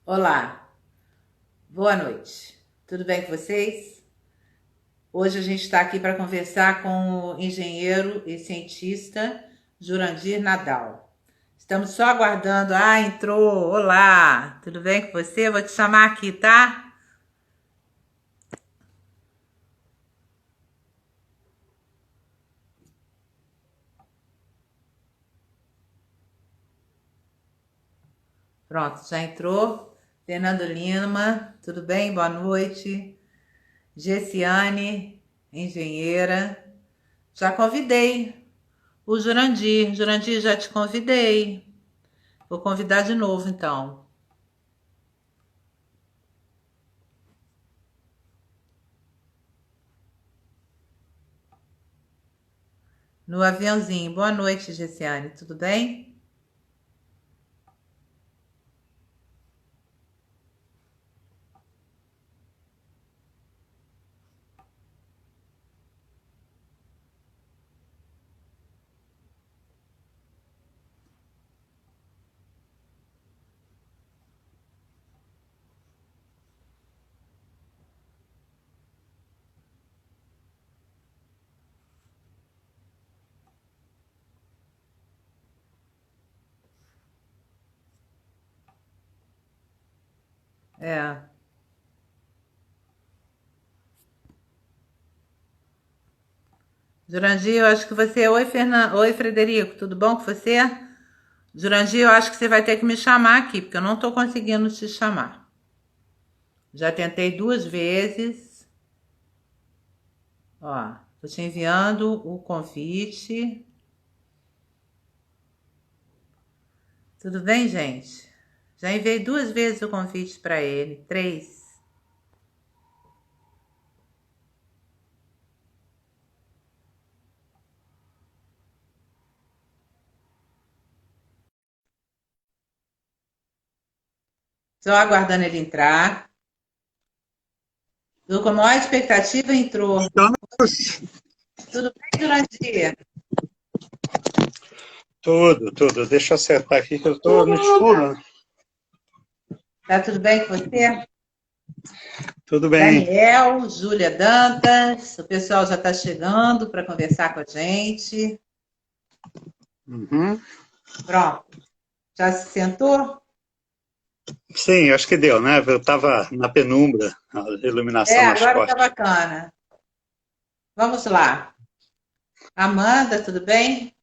Olá, boa noite. Tudo bem com vocês? Hoje a gente está aqui para conversar com o engenheiro e cientista Jurandir Nadal. Estamos só aguardando. Ah, entrou! Olá! Tudo bem com você? Vou te chamar aqui, tá? Pronto, já entrou. Fernando Lima, tudo bem? Boa noite. Gessiane, engenheira. Já convidei o Jurandir. Jurandir, já te convidei. Vou convidar de novo, então. No aviãozinho. Boa noite, Gessiane. Tudo bem? É. Jurandir, eu acho que você. Oi, Fernando. Oi, Frederico. Tudo bom com você? Jurandir, eu acho que você vai ter que me chamar aqui, porque eu não estou conseguindo te chamar. Já tentei duas vezes. Ó, tô te enviando o convite. Tudo bem, gente? Já enviei duas vezes o convite para ele. Três. Só aguardando ele entrar. Tô com a maior expectativa, entrou. Estamos. Tudo bem, Jurandir? Tudo. Deixa eu acertar aqui que eu estou no escuro. Tá tudo bem com você? Tudo bem. Daniel, Júlia Dantas, o pessoal já está chegando para conversar com a gente. Uhum. Pronto, já se sentou? Sim, acho que deu, né? Eu estava na penumbra, a É, iluminação mais agora está forte. bacana. Vamos lá. Amanda, tudo bem?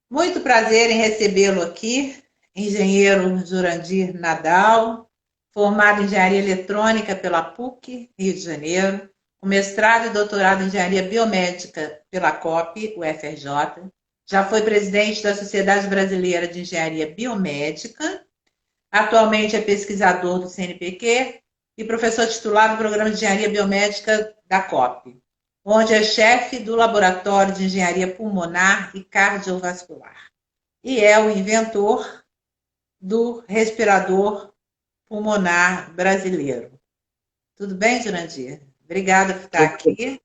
Muito prazer em recebê-lo aqui, engenheiro Jurandir Nadal, formado em Engenharia Eletrônica pela PUC, Rio de Janeiro, com mestrado e doutorado em Engenharia Biomédica pela COP, UFRJ. Já foi presidente da Sociedade Brasileira de Engenharia Biomédica. Atualmente é pesquisador do CNPq e professor titular do Programa de Engenharia Biomédica da COP, onde é chefe do Laboratório de Engenharia Pulmonar e Cardiovascular. E é o inventor do respirador pulmonar brasileiro. Tudo bem, Jurandir? Obrigada por estar Tudo aqui.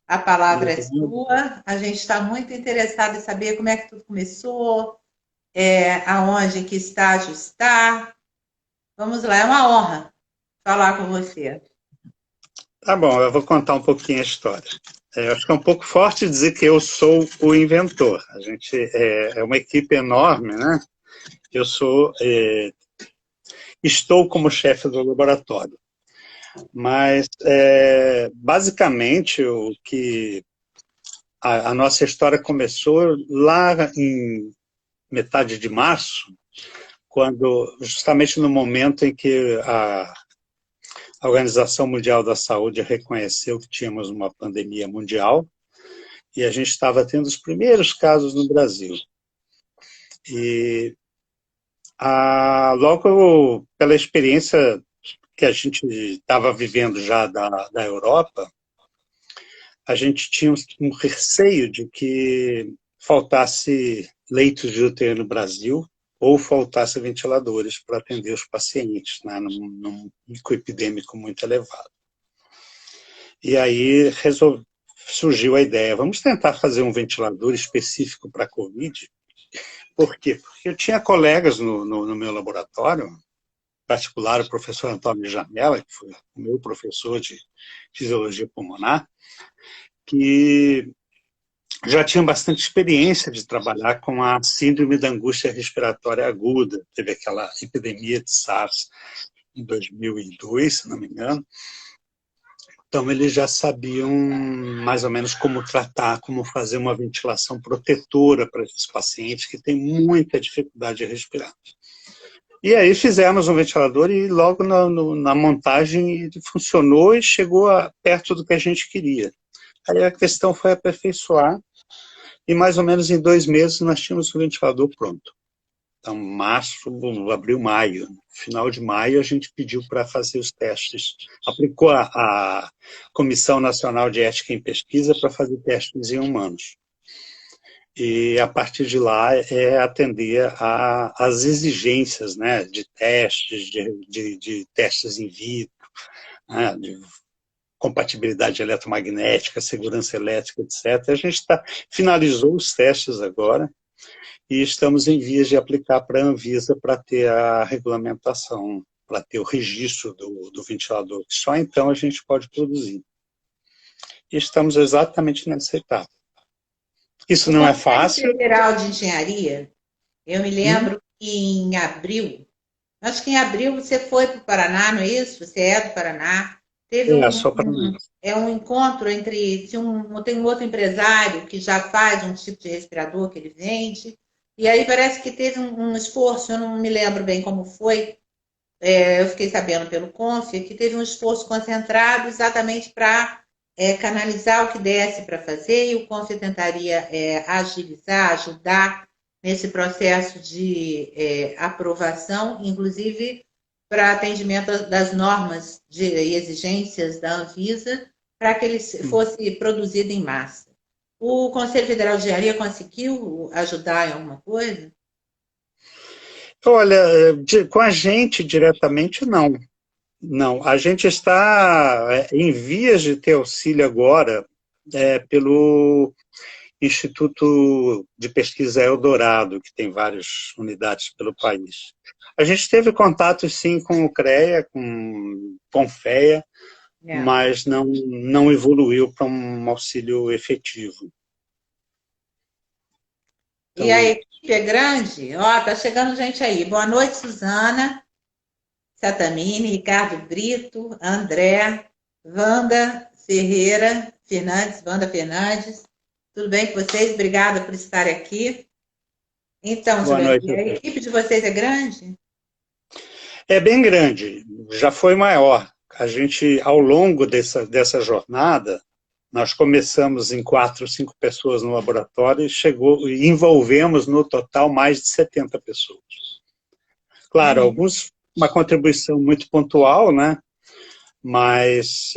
A palavra é bem. sua. A gente está muito interessado em saber como é que tudo começou, aonde, em que estágio está. Vamos lá, é uma honra falar com você. Tá bom, eu vou contar um pouquinho a história. Eu acho que é um pouco forte dizer que eu sou o inventor. A gente é uma equipe enorme, né? Eu estou como chefe do laboratório. Mas, basicamente, o que a nossa história começou lá em metade de março, quando justamente no momento em que a Organização Mundial da Saúde reconheceu que tínhamos uma pandemia mundial e a gente estava tendo os primeiros casos no Brasil. E logo pela experiência que a gente estava vivendo já da Europa, a gente tinha um receio de que faltasse leitos de UTI no Brasil ou faltasse ventiladores para atender os pacientes, né, num pico epidêmico muito elevado. E aí surgiu a ideia, vamos tentar fazer um ventilador específico para a Covid. Por quê? Porque eu tinha colegas no meu laboratório particular, o professor Antônio Jamela, que foi o meu professor de fisiologia pulmonar, que já tinha bastante experiência de trabalhar com a síndrome da angústia respiratória aguda. Teve aquela epidemia de SARS em 2002, se não me engano. Então, eles já sabiam mais ou menos como tratar, como fazer uma ventilação protetora para esses pacientes que têm muita dificuldade de respirar. E aí fizemos um ventilador e logo na montagem ele funcionou e chegou perto do que a gente queria. Aí a questão foi aperfeiçoar e mais ou menos em 2 meses nós tínhamos o ventilador pronto. Então, março, abril, maio. No final de maio, a gente pediu para fazer os testes. Aplicou a Comissão Nacional de Ética em Pesquisa para fazer testes em humanos. E, a partir de lá, é atender às exigências, né, de testes, de testes in vitro, né, de compatibilidade eletromagnética, segurança elétrica, etc. A gente finalizou os testes agora, e estamos em vias de aplicar para a Anvisa para ter a regulamentação, para ter o registro do ventilador, que só então a gente pode produzir. E estamos exatamente nessa etapa. Isso não é fácil. O Conselho Federal de Engenharia, eu me lembro que em abril, acho que em abril você foi para o Paraná, não é isso? Você é do Paraná. Teve Só para um encontro entre... Tem um outro empresário que já faz um tipo de respirador que ele vende, e aí parece que teve um esforço, eu não me lembro bem como foi, eu fiquei sabendo pelo Conf, que teve um esforço concentrado exatamente para canalizar o que desse para fazer, e o Conf tentaria agilizar, ajudar nesse processo de aprovação, inclusive para atendimento das normas e exigências da Anvisa, para que ele fosse produzido em massa. O Conselho Federal de Engenharia conseguiu ajudar em alguma coisa? Olha, com a gente diretamente, não. Não, a gente está em vias de ter auxílio agora pelo Instituto de Pesquisa Eldorado, que tem várias unidades pelo país. A gente teve contato, sim, com o CREA, com FEA, mas não evoluiu para um auxílio efetivo. Então... E a equipe é grande? Ó, tá chegando gente aí. Boa noite, Suzana Satamini, Ricardo Brito, André, Wanda Fernandes. Tudo bem com vocês? Obrigada por estarem aqui. Então, Juliane, a equipe de vocês é grande? É bem grande, já foi maior. A gente, ao longo dessa jornada, nós começamos em 4 ou 5 pessoas no laboratório e envolvemos no total mais de 70 pessoas. Claro, alguns uma contribuição muito pontual, né? Mas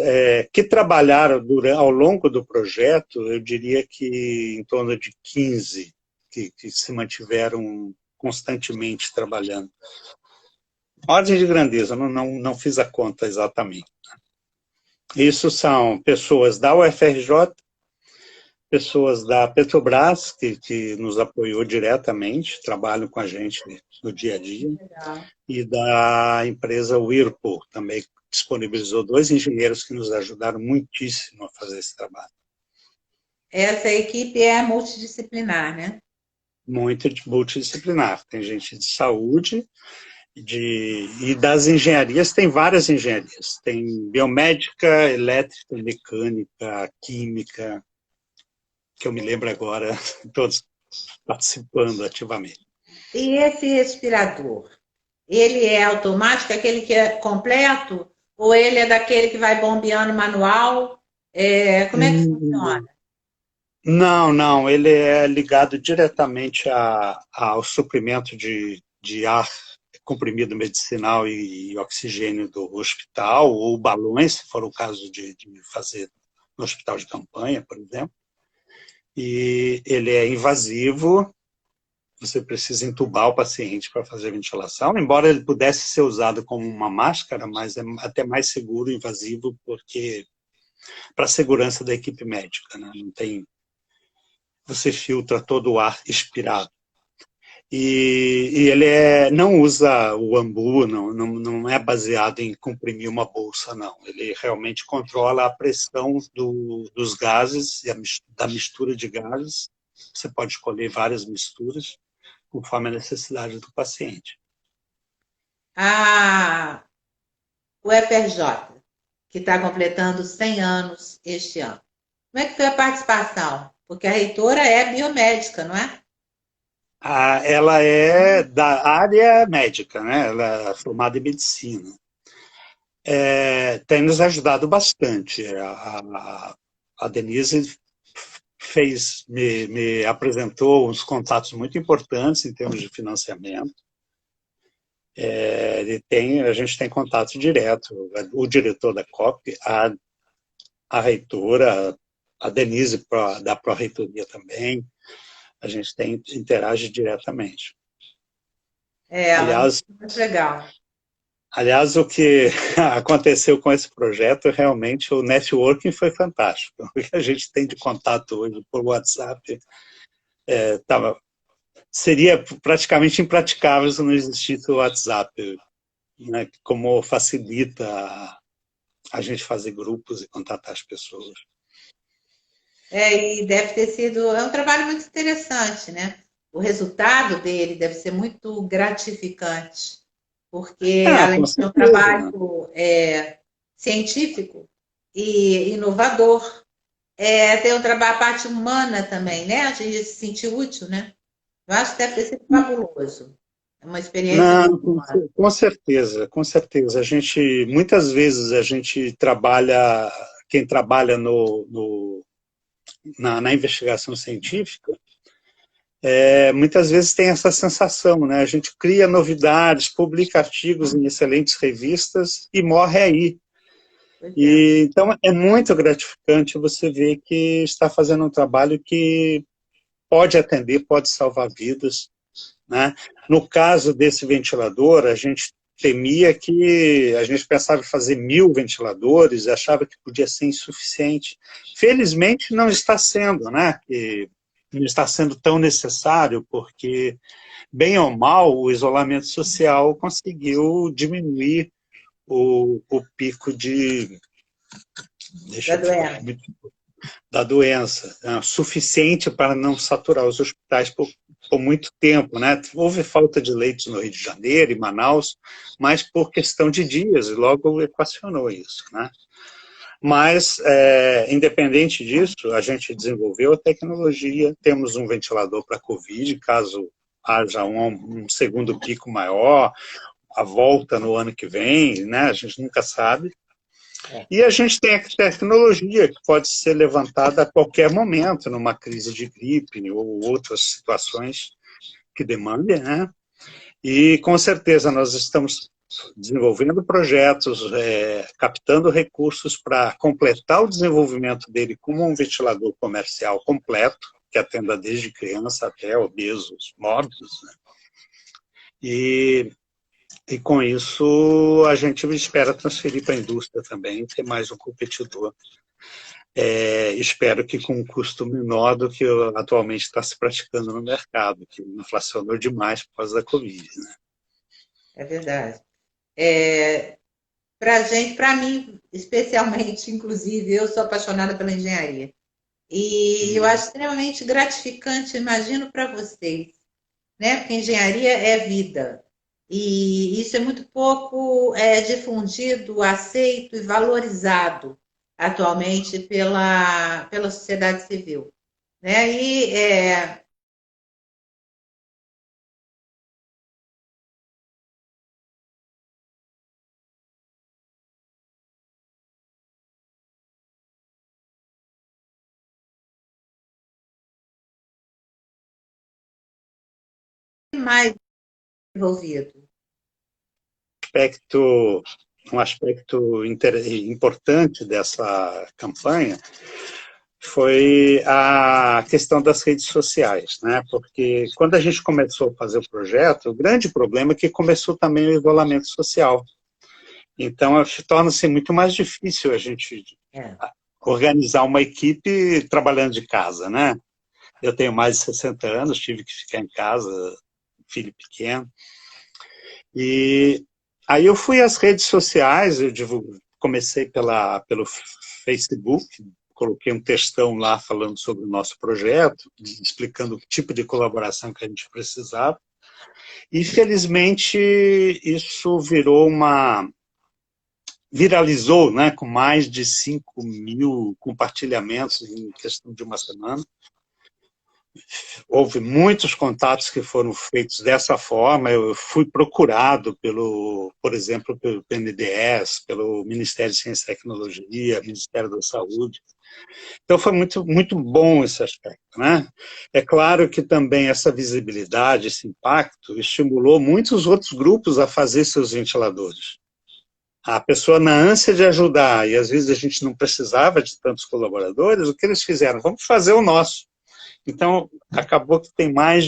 que trabalharam ao longo do projeto, eu diria que em torno de 15 que se mantiveram constantemente trabalhando. Ordem de grandeza, não fiz a conta exatamente. Isso são pessoas da UFRJ, pessoas da Petrobras, que nos apoiou diretamente, trabalham com a gente no dia a dia, e da empresa Whirlpool, também disponibilizou 2 engenheiros que nos ajudaram muitíssimo a fazer esse trabalho. Essa equipe é multidisciplinar, né? Muito multidisciplinar. Tem gente de saúde, e das engenharias, tem várias engenharias. Tem biomédica, elétrica, mecânica, química, que eu me lembro agora, todos participando ativamente. E esse respirador, ele é automático, aquele que é completo, ou ele é daquele que vai bombeando manual? Como é que funciona? Não, ele é ligado diretamente ao suprimento de ar comprimido medicinal e oxigênio do hospital, ou balões, se for o caso de fazer no hospital de campanha, por exemplo. E ele é invasivo, você precisa entubar o paciente para fazer a ventilação, embora ele pudesse ser usado como uma máscara, mas é até mais seguro, invasivo, porque para a segurança da equipe médica, né? Não tem... Você filtra todo o ar expirado. E ele não usa o AMBU, não é baseado em comprimir uma bolsa, não. Ele realmente controla a pressão dos gases, da mistura de gases. Você pode escolher várias misturas, conforme a necessidade do paciente. O FRJ, que está completando 100 anos este ano. Como é que foi a participação? Porque a reitora é biomédica, não é? Ela é da área médica, né? Ela é formada em medicina. Tem nos ajudado bastante. A Denise me apresentou uns contatos muito importantes em termos de financiamento. A gente tem contato direto, o diretor da COP, a reitora, a Denise da pró-reitoria também, a gente interage diretamente. Muito legal. Aliás, o que aconteceu com esse projeto, realmente, o networking foi fantástico. O que a gente tem de contato hoje por WhatsApp seria praticamente impraticável se não existisse o WhatsApp, né? Como facilita a gente fazer grupos e contatar as pessoas. E deve ter sido... É um trabalho muito interessante, né? O resultado dele deve ser muito gratificante, porque além de ser um trabalho científico e inovador, tem um trabalho, a parte humana também, né? A gente se sentir útil, né? Eu acho que deve ter sido fabuloso. É uma experiência muito boa. Com certeza, com certeza. Muitas vezes a gente trabalha, quem trabalha na investigação científica, muitas vezes tem essa sensação, né? A gente cria novidades, publica artigos em excelentes revistas e morre aí. Então, é muito gratificante você ver que está fazendo um trabalho que pode atender, pode salvar vidas, né? No caso desse ventilador, a gente temia que... A gente pensava em fazer 1000 ventiladores, achava que podia ser insuficiente. Felizmente, não está sendo, né? Não está sendo tão necessário, porque, bem ou mal, o isolamento social conseguiu diminuir o pico da doença, suficiente para não saturar os hospitais por muito tempo, né? Houve falta de leitos no Rio de Janeiro e Manaus, mas por questão de dias, e logo equacionou isso, né? Mas, independente disso, a gente desenvolveu a tecnologia, temos um ventilador para Covid, caso haja um segundo pico maior, a volta no ano que vem, né? A gente nunca sabe. E a gente tem a tecnologia que pode ser levantada a qualquer momento, numa crise de gripe ou outras situações que demandem, né? E, com certeza, nós estamos desenvolvendo projetos, captando recursos para completar o desenvolvimento dele como um ventilador comercial completo, que atenda desde criança até obesos, mórbidos, né? E com isso, a gente espera transferir para a indústria também, ter mais um competidor. Espero que com um custo menor do que atualmente está se praticando no mercado, que inflacionou demais por causa da Covid, né? É verdade. Para mim, especialmente, inclusive, eu sou apaixonada pela engenharia. E eu acho extremamente gratificante, imagino para vocês, né? Porque engenharia é vida. E isso é muito pouco difundido, aceito e valorizado atualmente pela sociedade civil, né? Mais envolvido. Um aspecto importante dessa campanha foi a questão das redes sociais, né? Porque quando a gente começou a fazer o projeto, o grande problema é que começou também o isolamento social. Então, torna-se muito mais difícil a gente organizar uma equipe trabalhando de casa, né? Eu tenho mais de 60 anos, tive que ficar em casa filho pequeno. E aí eu fui às redes sociais, comecei pelo Facebook, coloquei um textão lá falando sobre o nosso projeto, explicando o tipo de colaboração que a gente precisava. E, felizmente, isso viralizou, né, com mais de 5.000 compartilhamentos em questão de uma semana. Houve muitos contatos que foram feitos dessa forma. Eu fui procurado por exemplo, pelo BNDES, pelo Ministério de Ciência e Tecnologia, Ministério da Saúde. Então foi muito, muito bom esse aspecto, né? É claro que também essa visibilidade, esse impacto, estimulou muitos outros grupos a fazer seus ventiladores. A pessoa, na ânsia de ajudar, e às vezes a gente não precisava de tantos colaboradores, o que eles fizeram? Vamos fazer o nosso. Então, acabou que tem mais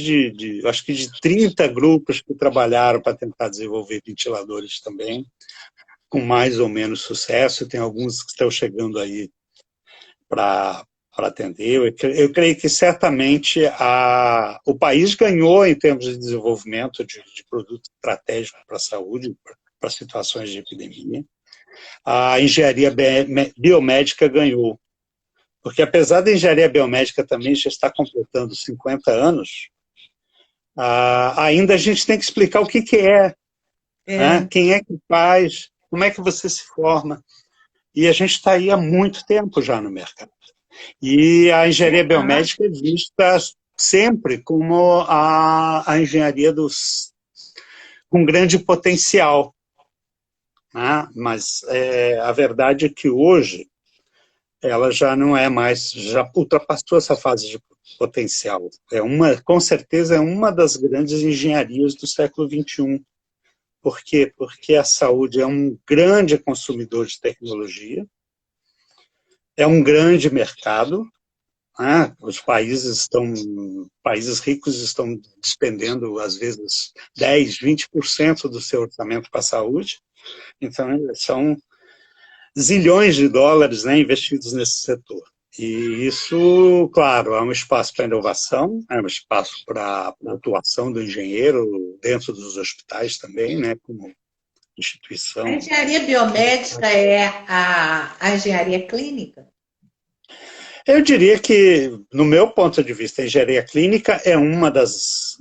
acho que de 30 grupos que trabalharam para tentar desenvolver ventiladores também, com mais ou menos sucesso. Tem alguns que estão chegando aí para atender. Eu creio que certamente o país ganhou em termos de desenvolvimento de produto estratégico para a saúde, para situações de epidemia. A engenharia biomédica ganhou. Porque, apesar da engenharia biomédica também já estar completando 50 anos, ainda a gente tem que explicar o que é, né? Quem é que faz, como é que você se forma. E a gente está aí há muito tempo já no mercado. E a engenharia biomédica é vista sempre como a engenharia com grande potencial, né? Mas a verdade é que hoje ela já não é mais, já ultrapassou essa fase de potencial. Com certeza, é uma das grandes engenharias do século XXI. Por quê? Porque a saúde é um grande consumidor de tecnologia, é um grande mercado, né? Os países ricos estão despendendo, às vezes, 10%, 20% do seu orçamento para a saúde. Então, são zilhões de dólares, né, investidos nesse setor. E isso, claro, é um espaço para inovação, é um espaço para a atuação do engenheiro dentro dos hospitais também, né, como instituição. A engenharia biomédica é a engenharia clínica? Eu diria que, no meu ponto de vista, a engenharia clínica é uma das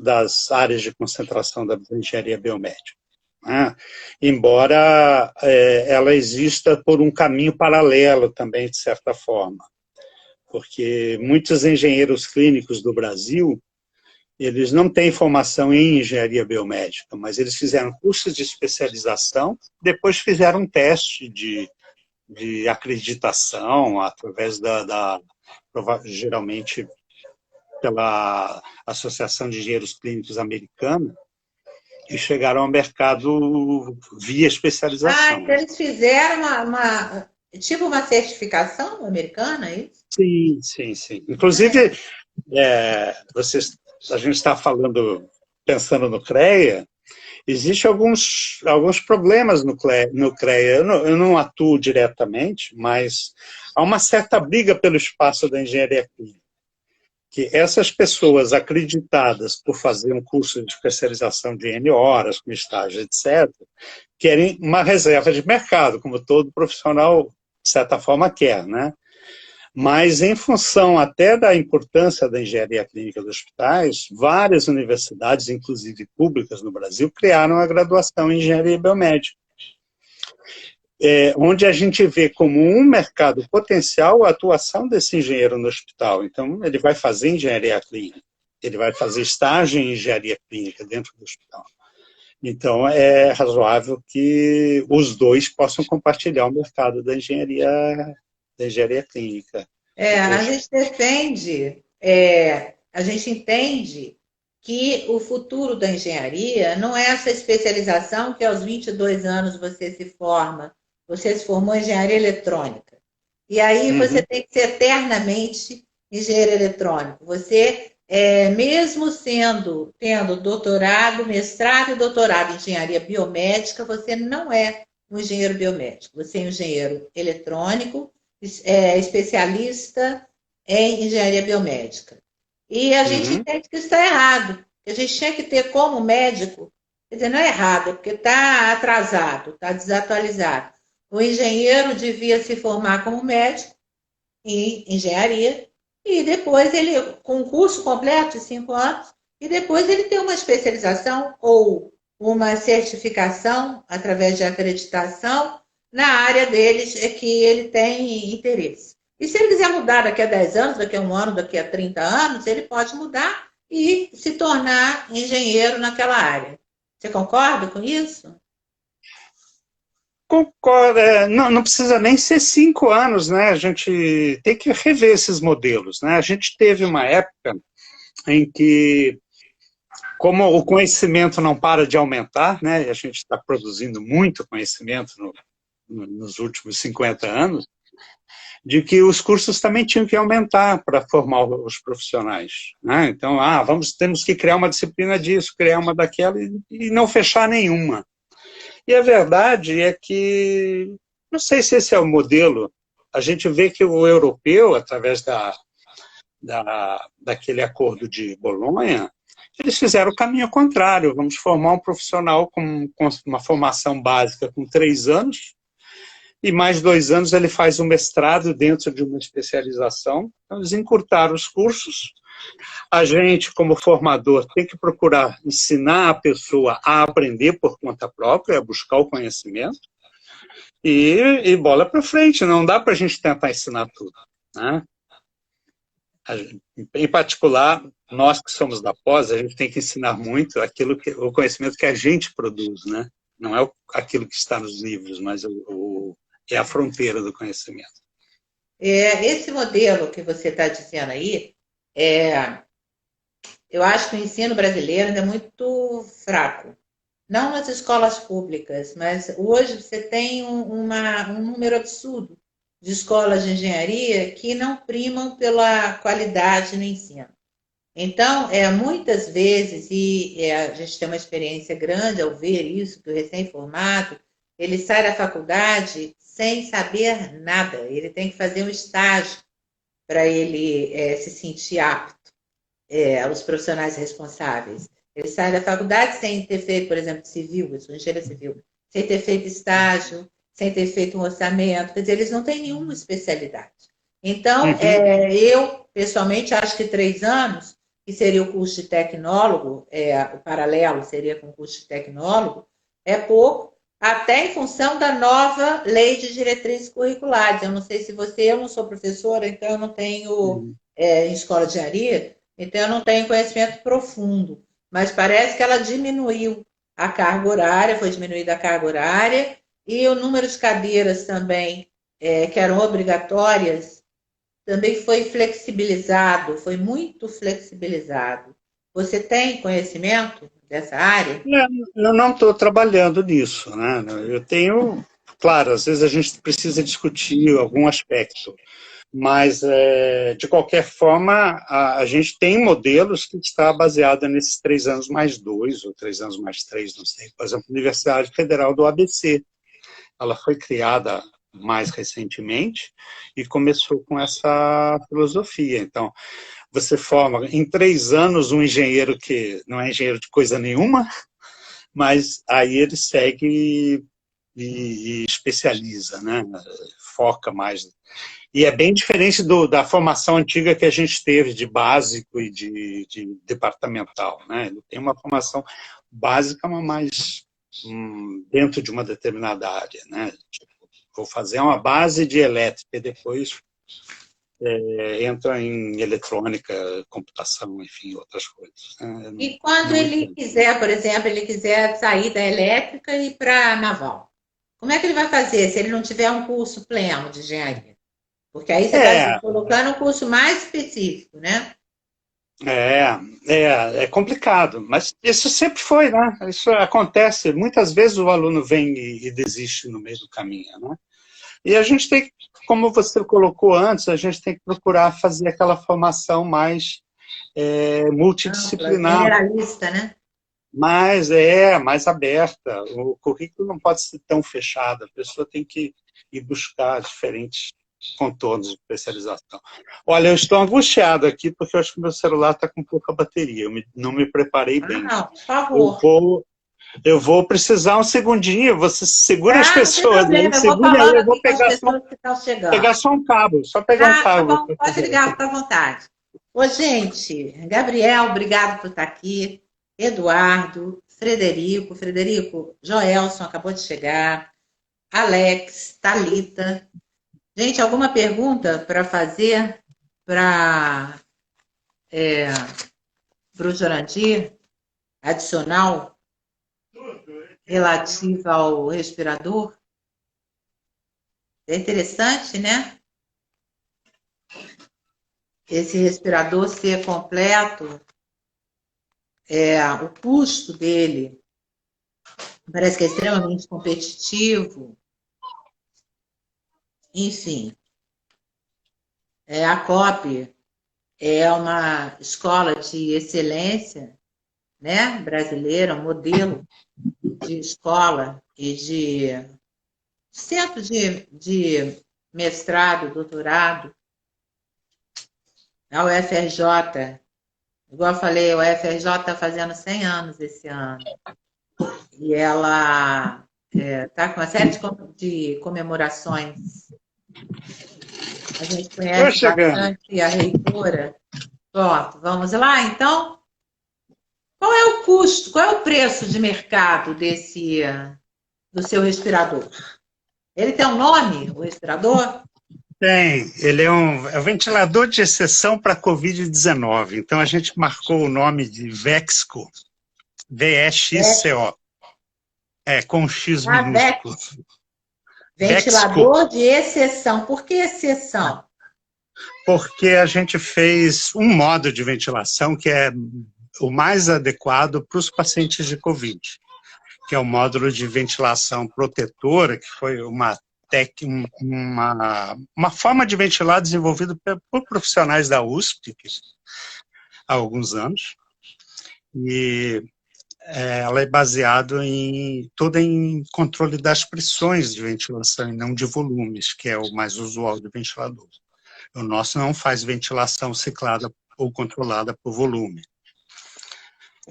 áreas de concentração da engenharia biomédica. Né? Embora ela exista por um caminho paralelo também, de certa forma, porque muitos engenheiros clínicos do Brasil, eles não têm formação em engenharia biomédica, mas eles fizeram cursos de especialização, depois fizeram um teste de acreditação através geralmente pela Associação de Engenheiros Clínicos Americana, e chegaram ao mercado via especialização. Então eles fizeram tipo uma certificação americana, é isso? Sim, sim, sim. Inclusive, a gente está pensando no CREA, existem alguns problemas no CREA. Eu não atuo diretamente, mas há uma certa briga pelo espaço da engenharia clínica. Que essas pessoas acreditadas por fazer um curso de especialização de N horas, com estágio, etc., querem uma reserva de mercado, como todo profissional, de certa forma, quer, né? Mas, em função até da importância da engenharia clínica dos hospitais, várias universidades, inclusive públicas no Brasil, criaram a graduação em engenharia biomédica, onde a gente vê como um mercado potencial a atuação desse engenheiro no hospital. Então, ele vai fazer engenharia clínica, ele vai fazer estágio em engenharia clínica dentro do hospital. Então, é razoável que os dois possam compartilhar o mercado da engenharia clínica. A gente defende, a gente entende que o futuro da engenharia não é essa especialização que aos 22 anos você se forma. Você se formou em engenharia eletrônica. E aí você tem que ser eternamente engenheiro eletrônico. Você, mesmo tendo doutorado, mestrado e doutorado em engenharia biomédica, você não é um engenheiro biomédico. Você é um engenheiro eletrônico, especialista em engenharia biomédica. E a gente entende que isso está errado. que a gente tinha que ter como médico, quer dizer, não é errado, é porque está atrasado, está desatualizado. O engenheiro devia se formar como médico em engenharia e depois ele, com um curso completo de 5 anos, e depois ele tem uma especialização ou uma certificação através de acreditação na área deles é que ele tem interesse. E se ele quiser mudar daqui a 10 anos, daqui a 1 ano, daqui a 30 anos, ele pode mudar e se tornar engenheiro naquela área. Você concorda com isso? Concordo, não, não precisa nem ser 5 anos, né? A gente tem que rever esses modelos, né? A gente teve uma época em que, como o conhecimento não para de aumentar, né? E a gente está produzindo muito conhecimento nos últimos 50 anos, de que os cursos também tinham que aumentar para formar os profissionais, né? Então, temos que criar uma disciplina disso, criar uma daquela e não fechar nenhuma. E a verdade é que, não sei se esse é o modelo, a gente vê que o europeu, através daquele acordo de Bolonha, eles fizeram o caminho contrário, vamos formar um profissional com uma formação básica com 3 anos, e mais 2 anos ele faz um mestrado dentro de uma especialização. Então, eles encurtaram os cursos. A gente, como formador, tem que procurar ensinar a pessoa a aprender por conta própria, a buscar o conhecimento, e bola para frente. Não dá para a gente tentar ensinar tudo, né? Em particular, nós que somos da pós, a gente tem que ensinar muito o conhecimento que a gente produz, né? Não é aquilo que está nos livros, mas é a fronteira do conhecimento. Esse modelo que você está dizendo aí, eu acho que o ensino brasileiro ainda é muito fraco. Não nas escolas públicas, mas hoje você tem um número absurdo de escolas de engenharia que não primam pela qualidade no ensino. Então, muitas vezes, a gente tem uma experiência grande ao ver isso, que o recém-formado, ele sai da faculdade sem saber nada, ele tem que fazer um estágio para ele se sentir apto, os profissionais responsáveis. Ele sai da faculdade sem ter feito, por exemplo, civil, eu sou engenheira civil, sem ter feito estágio, sem ter feito um orçamento, quer dizer, eles não têm nenhuma especialidade. Então, eu, pessoalmente, acho que 3 anos, que seria o curso de tecnólogo, o paralelo seria com o curso de tecnólogo, é pouco, até em função da nova lei de diretrizes curriculares. Eu não sei se eu não sou professora, então eu não tenho em escola de engenharia, então eu não tenho conhecimento profundo, mas parece que ela diminuiu a carga horária, foi diminuída a carga horária, e o número de cadeiras também, que eram obrigatórias, também foi flexibilizado, foi muito flexibilizado. Você tem conhecimento dessa área? Eu não estou trabalhando nisso, né? Eu tenho, claro, às vezes a gente precisa discutir algum aspecto, mas, de qualquer forma, a gente tem modelos que está baseado nesses 3 anos mais 2, ou 3 anos mais 3, não sei. Por exemplo, a Universidade Federal do ABC. Ela foi criada mais recentemente e começou com essa filosofia. Então, você forma em 3 anos um engenheiro que não é engenheiro de coisa nenhuma, mas aí ele segue e especializa, né? Foca mais. E é bem diferente da formação antiga que a gente teve de básico e de departamental, né? Ele tem uma formação básica, mas mais dentro de uma determinada área, né? Tipo, vou fazer uma base de elétrica e depois entra em eletrônica, computação, enfim, outras coisas, né? E quando Não ele entendo. quiser, por exemplo, ele quiser sair da elétrica e ir para a naval, como é que ele vai fazer se ele não tiver um curso pleno de engenharia? Porque aí você está É, colocando um curso mais específico, né? é complicado, mas isso sempre foi, né? Isso acontece. Muitas vezes o aluno vem e desiste no meio do caminho, né? E a gente tem, como você colocou antes, a gente tem que procurar fazer aquela formação mais Ampla, multidisciplinar, generalista, né? mais aberta. O currículo não pode ser tão fechado, a pessoa tem que ir buscar diferentes. contornos de especialização. Olha, eu estou angustiado aqui porque eu acho que meu celular está com pouca bateria. Não me preparei bem. Não, por favor. Eu vou precisar um segundinho. Você segura as Não tem pessoas aí, problema, eu vou segura aí, falando eu vou aqui com as pegar pessoas que estão chegando. só um cabo, só pegar um Tá cabo. bom, pode ligar, fica à vontade. Ô, gente, Gabriel, obrigado por estar aqui. Eduardo, Frederico, Joelson acabou de chegar. Alex, Thalita. Gente, alguma pergunta para fazer para o Jurandir? Adicional relativa ao respirador? É interessante, né? Esse respirador ser completo, o custo dele parece que é extremamente competitivo. Enfim, a COP é uma escola de excelência, né, brasileira, um modelo de escola e de centro de mestrado, doutorado. A UFRJ, igual eu falei, a UFRJ está fazendo 100 anos esse ano. E ela está com uma série de comemorações. A gente Estou conhece chegando. bastante a reitora. Pronto, vamos lá, então? Qual é o custo, qual é o preço de mercado do seu respirador? Ele tem um nome, o respirador? Tem, ele é um ventilador de exceção para Covid-19. Então a gente marcou o nome de Vexco, VEXCO, com um X minúsculo. Vexco, Ventilador de exceção. Por que exceção? porque a gente fez um modo de ventilação que é o mais adequado para os pacientes de Covid, que é o módulo de ventilação protetora, que foi uma forma de ventilar desenvolvida por profissionais da USP há alguns anos, e ela é baseada toda em controle das pressões de ventilação e não de volumes, que é o mais usual de ventilador. O nosso não faz ventilação ciclada ou controlada por volume.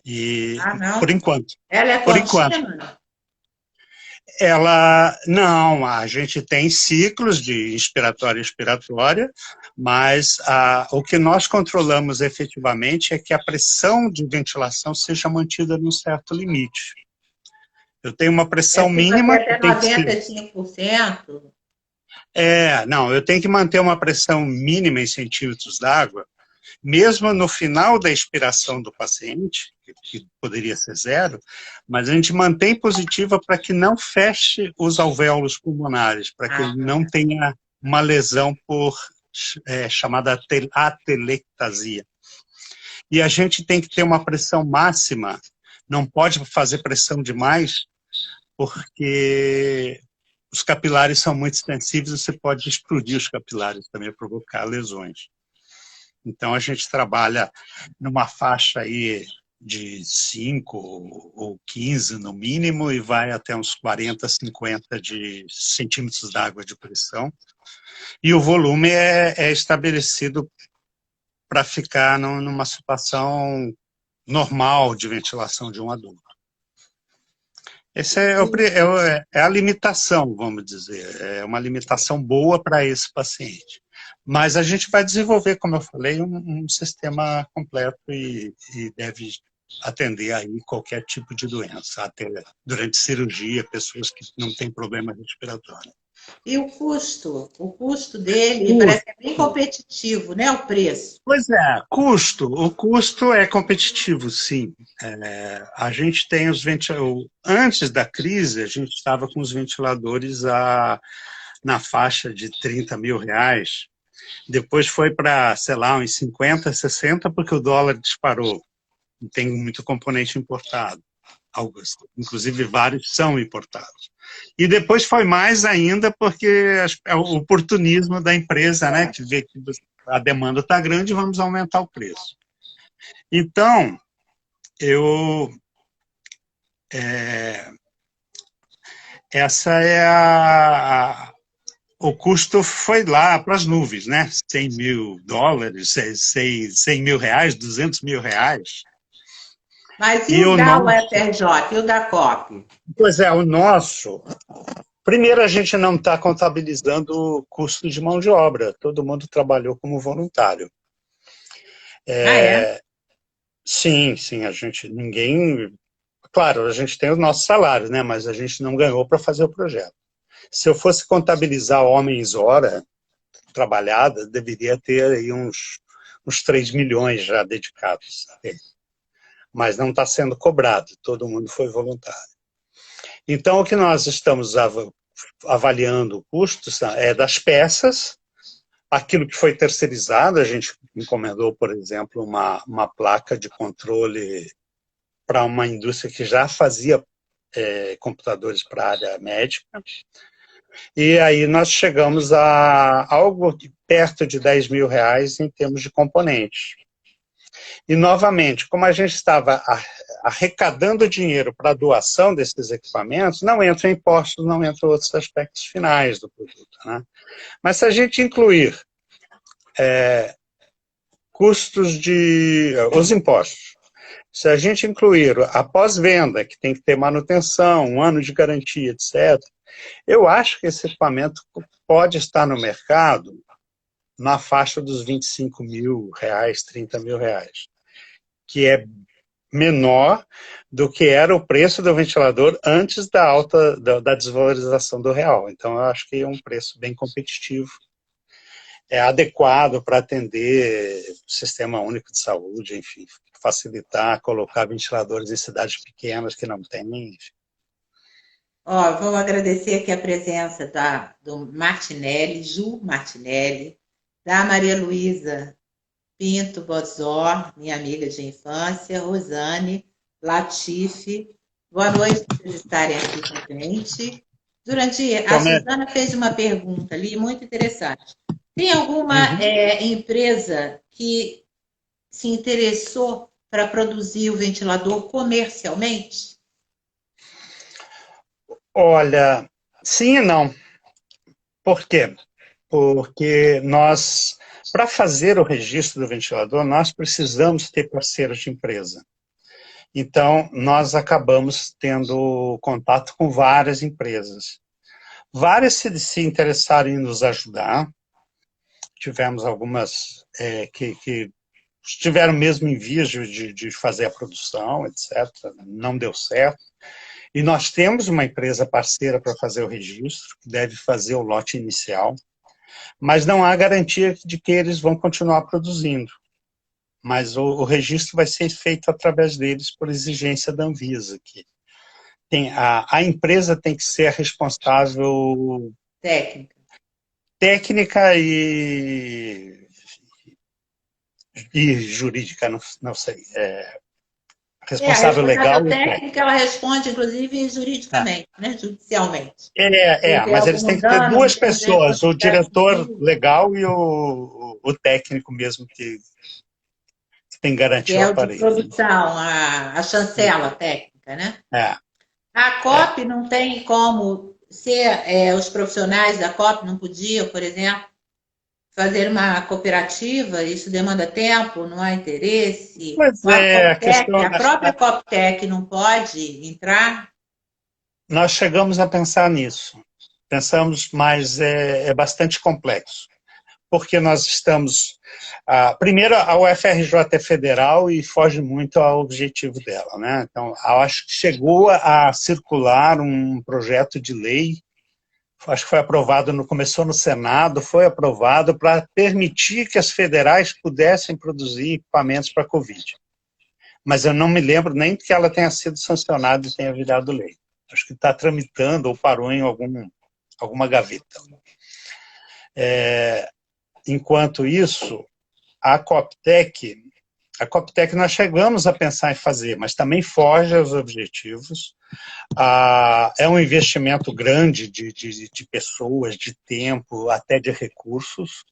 E, Não. por enquanto. Ela é Por enquanto. contínua? Não, a gente tem ciclos de inspiratória e expiratória, mas o que nós controlamos efetivamente é que a pressão de ventilação seja mantida num certo limite. Eu tenho uma pressão mínima. Até 95%? Não, eu tenho que manter uma pressão mínima em centímetros d'água, mesmo no final da expiração do paciente, que poderia ser zero, mas a gente mantém positiva para que não feche os alvéolos pulmonares, para que ele não tenha uma lesão chamada atelectasia. E a gente tem que ter uma pressão máxima, não pode fazer pressão demais, porque os capilares são muito sensíveis, você pode explodir os capilares também, provocar lesões. Então, a gente trabalha numa faixa aí de 5 ou 15 no mínimo e vai até uns 40, 50 de centímetros d'água de pressão. E o volume é estabelecido para ficar numa situação normal de ventilação de um adulto. Essa é a limitação, vamos dizer. É uma limitação boa para esse paciente. Mas a gente vai desenvolver, como eu falei, um sistema completo e deve atender aí qualquer tipo de doença, até durante cirurgia, pessoas que não têm problema respiratório. E o custo? O custo dele parece que é bem competitivo, né? O preço. Pois é, o custo é competitivo, sim. A gente tem os ventiladores. Antes da crise, a gente estava com os ventiladores na faixa de R$30 mil. Depois foi para, sei lá, uns 50, 60, porque o dólar disparou. Tem muito componente importado. Inclusive, vários são importados. E depois foi mais ainda porque é o oportunismo da empresa, né, que vê que a demanda está grande, vamos aumentar o preço. Então, essa é o custo foi lá para as nuvens, né? US$ 100 mil, 100 mil reais, R$ 200 mil. Mas e E o o da nosso, UFRJ, e o da COP? pois é, o nosso, primeiro a gente não está contabilizando o custo de mão de obra, todo mundo trabalhou como voluntário. Ah, é? Sim, sim, ninguém, claro, a gente tem os nossos salários, né? Mas a gente não ganhou para fazer o projeto. Se eu fosse contabilizar homens hora trabalhada, deveria ter aí uns 3 milhões já dedicados. Mas não está sendo cobrado, todo mundo foi voluntário. Então, o que nós estamos avaliando o custo é das peças, aquilo que foi terceirizado, a gente encomendou, por exemplo, uma placa de controle para uma indústria que já fazia computadores para a área médica, e aí nós chegamos a algo perto de R$ 10 mil em termos de componentes. E, novamente, como a gente estava arrecadando dinheiro para a doação desses equipamentos, não entram impostos, não entram outros aspectos finais do produto, né? Mas se a gente incluir custos os impostos, se a gente incluir a pós-venda, que tem que ter manutenção, um ano de garantia, etc., eu acho que esse equipamento pode estar no mercado na faixa dos R$ 25 mil, R$ 30 mil, que é menor do que era o preço do ventilador antes da desvalorização do real. Então, eu acho que é um preço bem competitivo, é adequado para atender o Sistema Único de Saúde, enfim, facilitar, colocar ventiladores em cidades pequenas que não têm, enfim. Ó, vou agradecer aqui a presença do Martinelli, Ju Martinelli, da Maria Luísa Pinto Bozó, minha amiga de infância, Rosane Latife. Boa noite por vocês estarem aqui com a gente. A Então, Suzana fez uma pergunta ali muito interessante. Tem alguma uhum. empresa que se interessou para produzir o ventilador comercialmente? Olha, sim e não. Por quê? Porque nós, para fazer o registro do ventilador, nós precisamos ter parceiros de empresa. Então, nós acabamos tendo contato com várias empresas. Várias se interessaram em nos ajudar. Tivemos algumas que estiveram mesmo em vias de fazer a produção, etc. Não deu certo. E nós temos uma empresa parceira para fazer o registro, que deve fazer o lote inicial, mas não há garantia de que eles vão continuar produzindo. Mas o registro vai ser feito através deles por exigência da Anvisa. A empresa tem que ser responsável técnica e jurídica, não sei. A Responsável legal responsável e técnica. técnica, ela responde, inclusive, juridicamente, né? Judicialmente. Se tem Mas eles algum têm que ter dano, duas tem pessoas, o responsabilidade diretor civil, legal e o técnico mesmo que tem que que garantir o é o de aparelho. produção, a chancela técnica, né? É, A é. COP não tem como ser, os profissionais da COP não podiam, por exemplo, fazer uma cooperativa, isso demanda tempo, não há interesse. Pois A é, COPTEC, a própria COPTEC não pode entrar. nós chegamos a pensar nisso. Pensamos, mas é bastante complexo. Porque nós estamos... primeiro, a UFRJ é federal e foge muito ao objetivo dela, né? Então, eu acho que chegou a circular um projeto de lei, acho que foi aprovado, começou no Senado, foi aprovado para permitir que as federais pudessem produzir equipamentos para a Covid. Mas eu não me lembro nem que ela tenha sido sancionada e tenha virado lei. Acho que está tramitando ou parou em alguma gaveta. Enquanto isso, a COPTEC nós chegamos a pensar em fazer, mas também foge aos objetivos. É um investimento grande de pessoas, de tempo, até de recursos.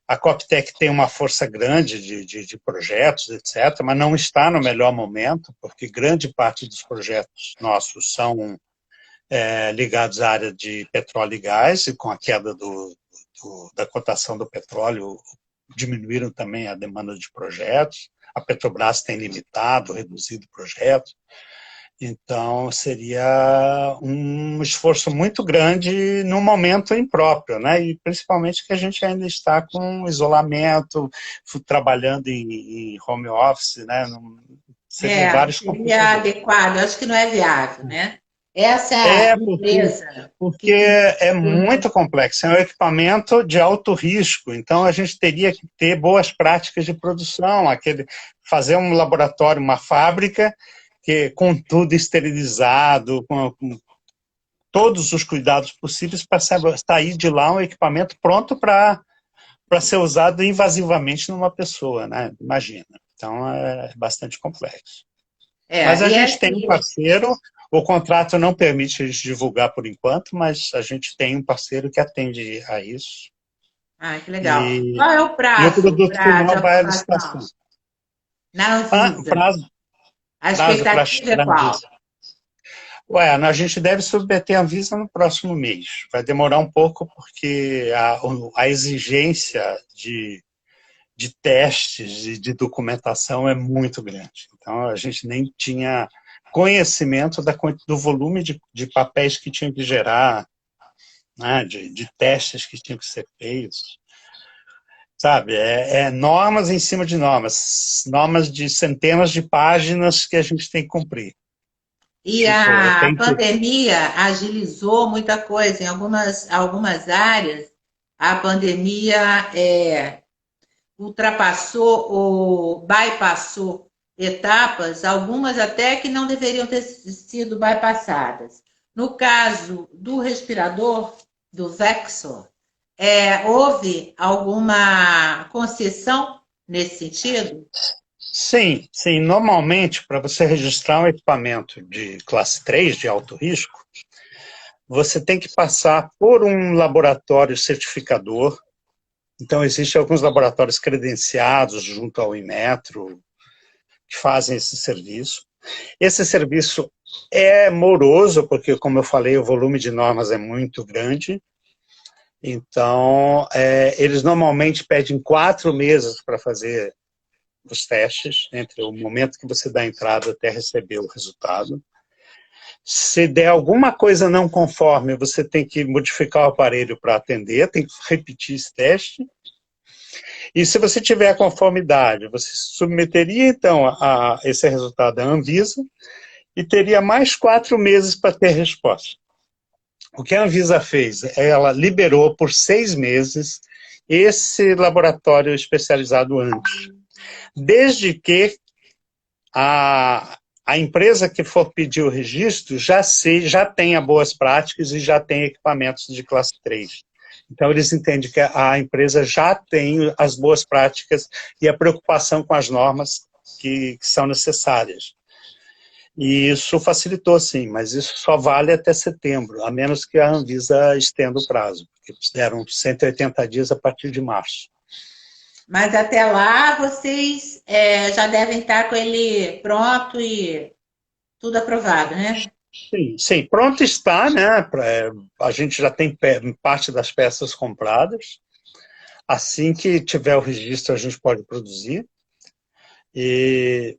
A COPTEC tem uma força grande de projetos, etc., mas não está no melhor momento, porque grande parte dos projetos nossos são ligados à área de petróleo e gás, e com a queda da cotação do petróleo, diminuíram também a demanda de projetos. A Petrobras tem limitado, reduzido projetos. Então, seria um esforço muito grande num momento impróprio, né? E principalmente que a gente ainda está com isolamento, trabalhando em home office, né? Seriam vários Seria complicadores. adequado, acho que não é viável, né? Essa É, empresa porque que tem. é muito complexo, é um equipamento de alto risco, então a gente teria que ter boas práticas de produção, fazer um laboratório, uma fábrica, com tudo esterilizado, com todos os cuidados possíveis para sair de lá um equipamento pronto para ser usado invasivamente numa pessoa, né? Imagina. Então é bastante complexo. Mas a E é gente tem um assim, parceiro, o contrato não permite a gente divulgar por enquanto, mas a gente tem um parceiro que atende a isso. que legal. E, Qual é o e o prazo produto de final vai à aprovação licitação. na O Anvisa? A prazo para expectativa é a qual? Anvisa. A gente deve submeter a Anvisa no próximo mês. Vai demorar um pouco porque a exigência de testes e de documentação é muito grande. Então, a gente nem tinha conhecimento do volume de papéis que tinha que gerar, né, de testes que tinham que ser feitos. Sabe, normas em cima de normas, normas de centenas de páginas que a gente tem que cumprir. E Tipo, a tem que... pandemia agilizou muita coisa. Em algumas áreas, a pandemia ultrapassou ou bypassou etapas, algumas até que não deveriam ter sido bypassadas. No caso do respirador, do Vexor, houve alguma concessão nesse sentido? Sim, sim. Normalmente, para você registrar um equipamento de classe 3 de alto risco, você tem que passar por um laboratório certificador. Então, existem alguns laboratórios credenciados junto ao Inmetro que fazem esse serviço. Esse serviço é moroso, porque, como eu falei, o volume de normas é muito grande. Então, eles normalmente pedem 4 meses para fazer os testes, entre o momento que você dá a entrada até receber o resultado. Se der alguma coisa não conforme, você tem que modificar o aparelho para atender, tem que repetir esse teste. E se você tiver a conformidade, você submeteria, então, esse resultado à Anvisa e teria mais 4 meses para ter resposta. O que a Anvisa fez? Ela liberou por 6 meses esse laboratório especializado antes. Desde que a empresa que for pedir o registro já tenha boas práticas e já tem equipamentos de classe 3. Então, eles entendem que a empresa já tem as boas práticas e a preocupação com as normas que são necessárias. E isso facilitou, sim, mas isso só vale até setembro, a menos que a Anvisa estenda o prazo, porque deram 180 dias a partir de março. Mas até lá vocês já devem estar com ele pronto e tudo aprovado, né? Sim, sim, pronto está, né? A gente já tem parte das peças compradas. Assim que tiver o registro, a gente pode produzir.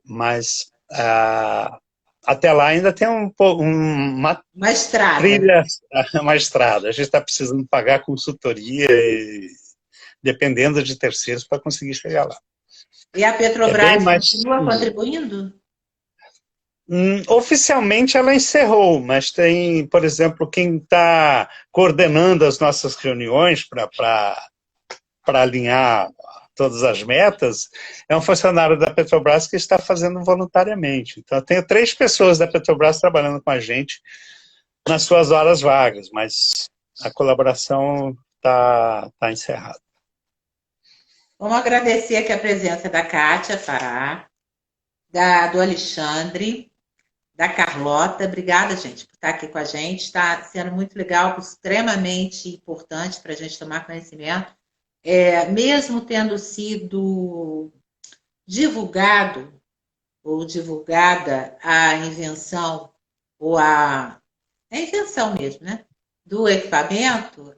Mas até lá ainda tem uma Uma estrada. trilha, uma estrada. A gente está precisando pagar consultoria e dependendo de terceiros para conseguir chegar lá. E a É bem Petrobras mais. continua contribuindo? Oficialmente ela encerrou, mas tem, por exemplo, quem está coordenando as nossas reuniões para alinhar todas as metas é um funcionário da Petrobras que está fazendo voluntariamente. Então, eu tenho 3 pessoas da Petrobras trabalhando com a gente nas suas horas vagas, mas a colaboração está encerrada. Vamos agradecer aqui a presença da Kátia Fará, do Alexandre, da Carlota. Obrigada, gente, por estar aqui com a gente. Está sendo muito legal, extremamente importante para a gente tomar conhecimento. Mesmo tendo sido divulgado ou divulgada a invenção ou é a invenção mesmo, né? Do equipamento,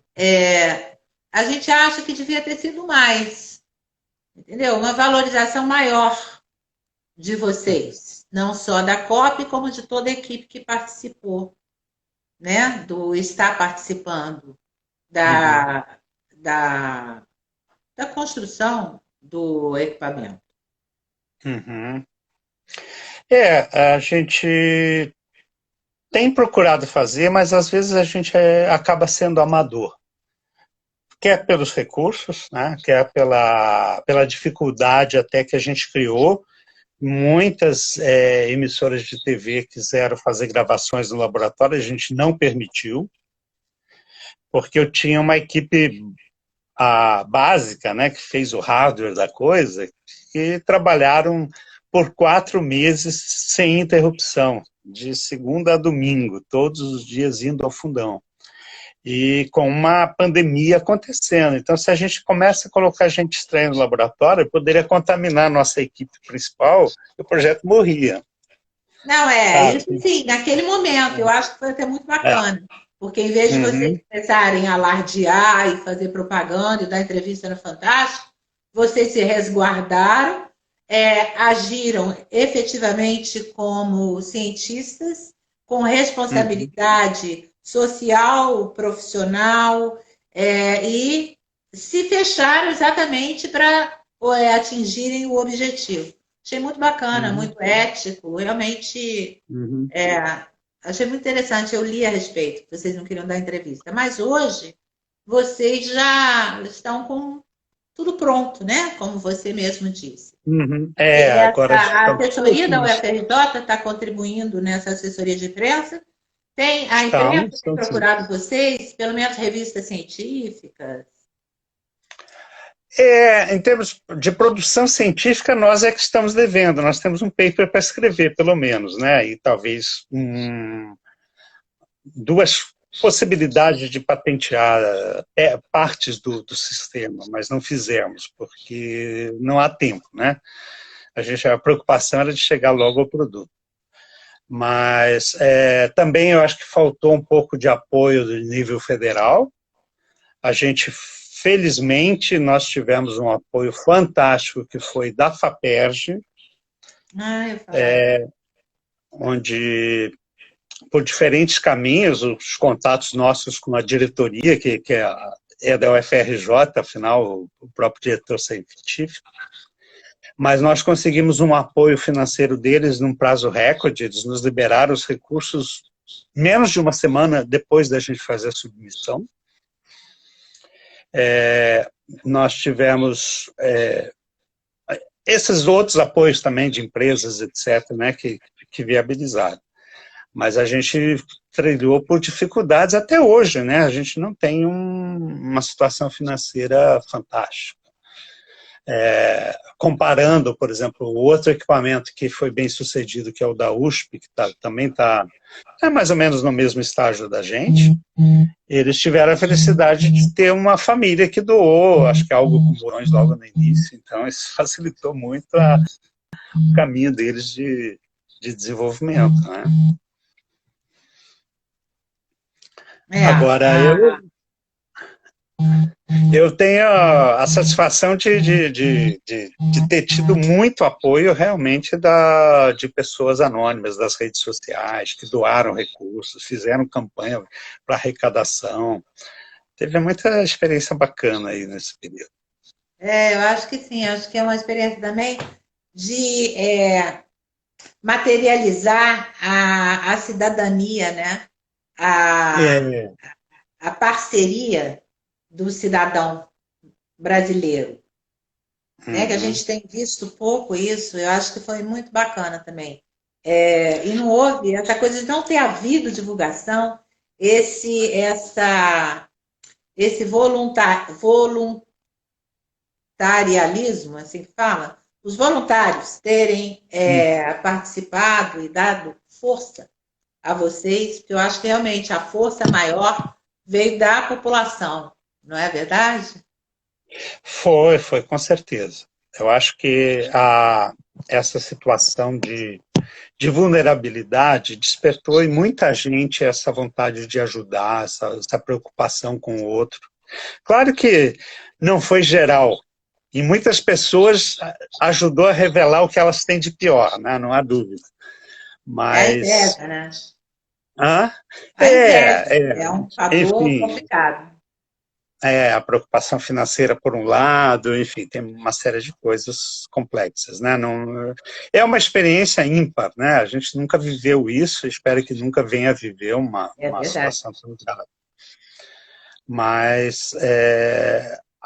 a gente acha que devia ter sido mais, entendeu? Uma valorização maior de vocês, não só da COP, como de toda a equipe que participou, né? Do estar participando Uhum. da, da, da construção do equipamento. Uhum. A gente tem procurado fazer, mas às vezes a gente acaba sendo amador. Quer pelos recursos, né? Quer pela dificuldade até que a gente criou. Muitas emissoras de TV quiseram fazer gravações no laboratório, a gente não permitiu, porque eu tinha uma equipe básica, né, que fez o hardware da coisa, que trabalharam por 4 meses sem interrupção, de segunda a domingo, todos os dias indo ao fundão. E com uma pandemia acontecendo. Então, se a gente começa a colocar gente estranha no laboratório, poderia contaminar a nossa equipe principal e o projeto morria. Não, Sabe? isso sim, naquele momento, eu acho que foi até muito É. bacana, porque em vez de vocês Uhum. começarem a alardear e fazer propaganda e dar entrevista no Fantástico, vocês se resguardaram, agiram efetivamente como cientistas, com Uhum. responsabilidade social, profissional, e se fecharam exatamente para atingirem o objetivo. Achei muito bacana, Uhum. muito ético, realmente Uhum. achei muito interessante. Eu li a respeito, vocês não queriam dar entrevista, mas hoje vocês já estão com tudo pronto, né? Como você mesmo disse. Uhum. Agora A estamos assessoria da próximos. UFRJ está contribuindo nessa assessoria de imprensa. A imprensa Estamos, tem estamos sim. procurado vocês, pelo menos revistas científicas. Em termos de produção científica, nós é que estamos devendo. Nós temos um paper para escrever, pelo menos, né? E talvez duas possibilidades de patentear partes do sistema, mas não fizemos, porque não há tempo, né? A preocupação era de chegar logo ao produto. Mas também eu acho que faltou um pouco de apoio do nível federal. A gente, felizmente, nós tivemos um apoio fantástico que foi da FAPERJ, Ah, eu falar. onde, por diferentes caminhos, os contatos nossos com a diretoria, que é da UFRJ, afinal, o próprio diretor científico, mas nós conseguimos um apoio financeiro deles num prazo recorde, eles nos liberaram os recursos menos de uma semana depois da gente fazer a submissão. Nós tivemos esses outros apoios também de empresas, etc., né, que viabilizaram. Mas a gente trilhou por dificuldades até hoje, né? A gente não tem uma situação financeira fantástica. Comparando, por exemplo, o outro equipamento que foi bem sucedido, que é o da USP, que também está mais ou menos no mesmo estágio da gente, eles tiveram a felicidade de ter uma família que doou, acho que algo com borões logo no início, então isso facilitou muito o caminho deles de desenvolvimento, né? Agora, eu tenho a satisfação de ter tido muito apoio realmente de pessoas anônimas das redes sociais, que doaram recursos, fizeram campanha para arrecadação. Teve muita experiência bacana aí nesse período. Eu acho que sim, acho que é uma experiência também de materializar a cidadania, né? A, É. a parceria do cidadão brasileiro, né? Que a Uhum. gente tem visto pouco isso, eu acho que foi muito bacana também. E não houve essa coisa de não ter havido divulgação, esse voluntarialismo, assim que fala, os voluntários terem participado e dado força a vocês, porque eu acho que realmente a força maior veio da população, não é verdade? Foi com certeza. Eu acho que essa situação de vulnerabilidade despertou em muita gente essa vontade de ajudar, essa preocupação com o outro. Claro que não foi geral. E muitas pessoas ajudou a revelar o que elas têm de pior, né? Não há dúvida. É a Mas, inveja, né? ah, A inveja é, é um fator enfim, complicado. a preocupação financeira por um lado, enfim, tem uma série de coisas complexas, né? Não, é uma experiência ímpar, né? A gente nunca viveu isso, espero que nunca venha a viver É uma verdade. situação tão grave. Mas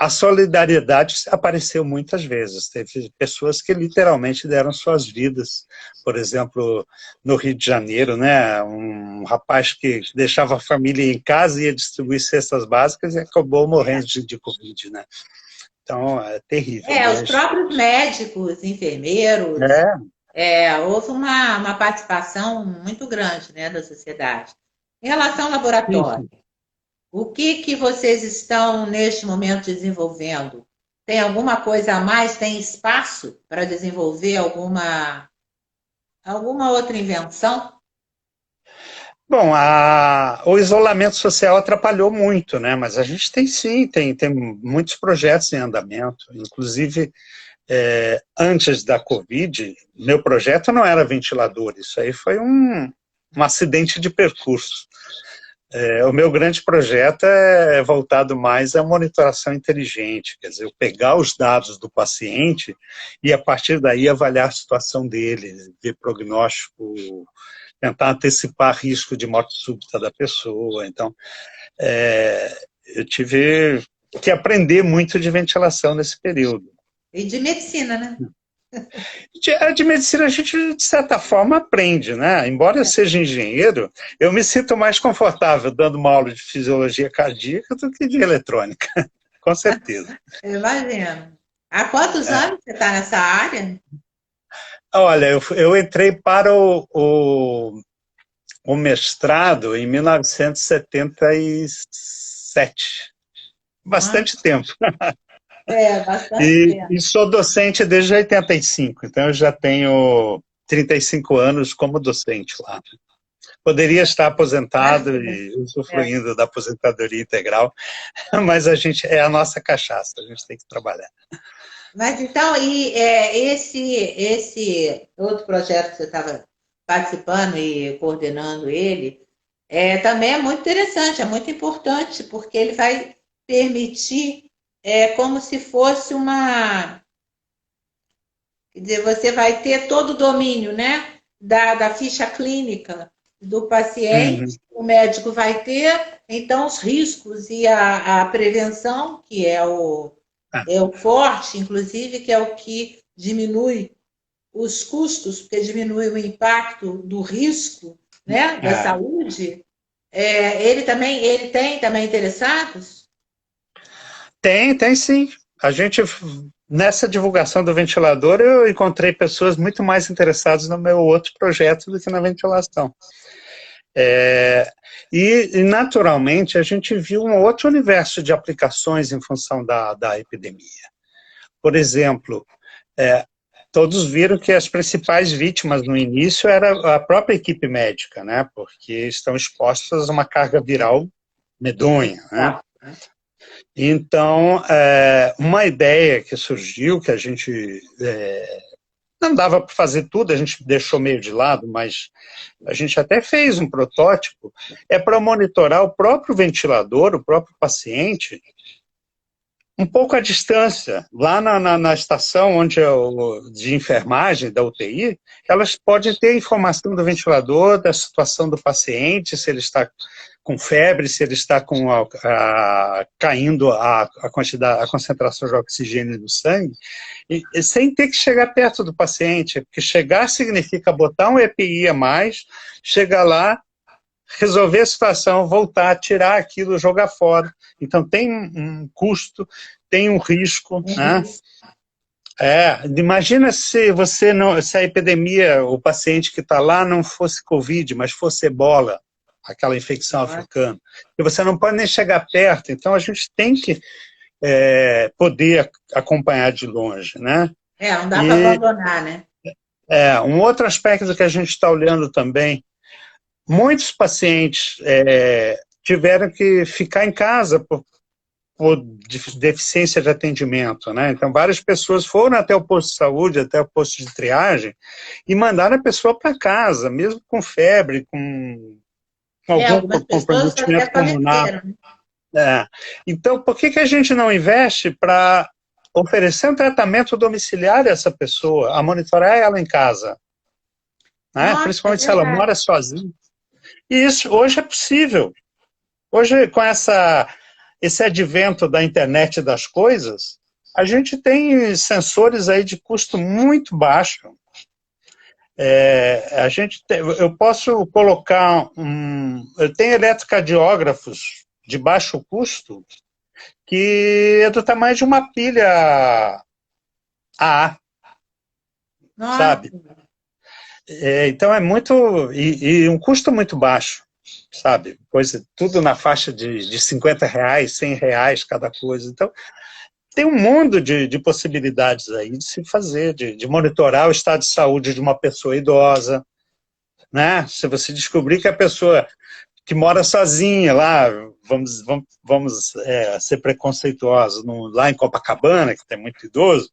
a solidariedade apareceu muitas vezes. Teve pessoas que literalmente deram suas vidas. Por exemplo, no Rio de Janeiro, né, um rapaz que deixava a família em casa e ia distribuir cestas básicas e acabou morrendo de Covid, né? Então, é terrível, Os mas... próprios médicos, enfermeiros, É, houve uma participação muito grande, né, da sociedade. Em relação ao sim, laboratório, sim. o que vocês estão neste momento desenvolvendo? Tem alguma coisa a mais? Tem espaço para desenvolver alguma outra invenção? Bom, o isolamento social atrapalhou muito, né? Mas a gente tem sim, tem muitos projetos em andamento, inclusive antes da Covid, meu projeto não era ventilador, isso aí foi um acidente de percurso. O meu grande projeto é voltado mais à monitoração inteligente, quer dizer, eu pegar os dados do paciente e, a partir daí, avaliar a situação dele, ver prognóstico, tentar antecipar risco de morte súbita da pessoa. Então, eu tive que aprender muito de ventilação nesse período. E de medicina, né? De medicina a gente, de certa forma, aprende, né? Embora eu seja engenheiro, eu me sinto mais confortável dando uma aula de fisiologia cardíaca do que de eletrônica, com certeza. Eu imagino. Há quantos É. anos você está nessa área? Olha, eu entrei para o mestrado em 1977, Nossa, bastante tempo. bastante E tempo. sou docente desde 85, então eu já tenho 35 anos como docente lá. Poderia estar aposentado Imagina. e É. usufruindo da aposentadoria integral, mas a gente é a nossa cachaça, a gente tem que trabalhar. Mas então, esse outro projeto que você estava participando e coordenando ele, também é muito interessante, é muito importante, porque ele vai permitir, como se fosse quer dizer, você vai ter todo o domínio, né, da ficha clínica do Uhum. paciente, o médico vai ter, então os riscos e a prevenção, que é o forte, inclusive, que é o que diminui os custos, porque diminui o impacto do risco, né, da É. saúde. Ele tem também interessados? Tem sim. A gente, nessa divulgação do ventilador, eu encontrei pessoas muito mais interessadas no meu outro projeto do que na ventilação. E, naturalmente, a gente viu um outro universo de aplicações em função da epidemia. Por exemplo, todos viram que as principais vítimas no início era a própria equipe médica, né? Porque estão expostas a uma carga viral medonha, né? Exato, né? Então, uma ideia que surgiu, que a gente não dava para fazer tudo, a gente deixou meio de lado, mas a gente até fez um protótipo, é para monitorar o próprio ventilador, o próprio paciente, um pouco à distância, lá na estação de enfermagem, da UTI, elas podem ter informação do ventilador, da situação do paciente, se ele está com febre, se ele está caindo a concentração de oxigênio no sangue, e sem ter que chegar perto do paciente, porque chegar significa botar um EPI a mais, chegar lá, resolver a situação, voltar, tirar aquilo, jogar fora. Então tem um custo, tem um risco, né? Imagina se você não, se a epidemia, o paciente que está lá não fosse Covid, mas fosse Ebola, aquela infecção africana. E você não pode nem chegar perto, então a gente tem que poder acompanhar de longe, né? Não dá para E abandonar, né? um outro aspecto que a gente está olhando também, muitos pacientes tiveram que ficar em casa por deficiência de atendimento, né? Então, várias pessoas foram até o posto de saúde, até o posto de triagem, e mandaram a pessoa para casa, mesmo com febre, com algum Algumas pessoas até comprometimento pulmonar. faleceram, né? Então, por que a gente não investe para oferecer um tratamento domiciliar a essa pessoa, a monitorar ela em casa, né? Nossa, é Principalmente se ela verdade. mora sozinha. E isso hoje é possível. Hoje, com esse advento da internet das coisas, a gente tem sensores aí de custo muito baixo. Eu posso colocar eu tenho eletrocardiógrafos de baixo custo que é do tamanho de uma pilha AA, Nossa, sabe? Então é muito e um custo muito baixo, sabe? Coisa tudo na faixa de R$ 50, R$ 100 cada coisa. Então tem um mundo de possibilidades aí de se fazer, de monitorar o estado de saúde de uma pessoa idosa, né? Se você descobrir que a pessoa que mora sozinha lá, vamos ser preconceituosos, lá em Copacabana, que tem muito idoso,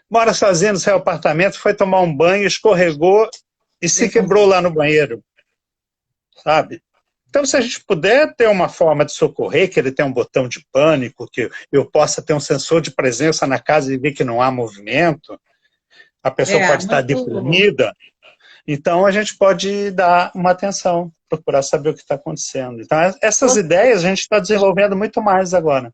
mora sozinho no seu apartamento, foi tomar um banho, escorregou e se quebrou lá no banheiro, sabe? Então, se a gente puder ter uma forma de socorrer, que ele tenha um botão de pânico, que eu possa ter um sensor de presença na casa e ver que não há movimento, a pessoa pode estar muito. deprimida, então a gente pode dar uma atenção, procurar saber o que está acontecendo. Então, essas ideias a gente está desenvolvendo muito mais agora.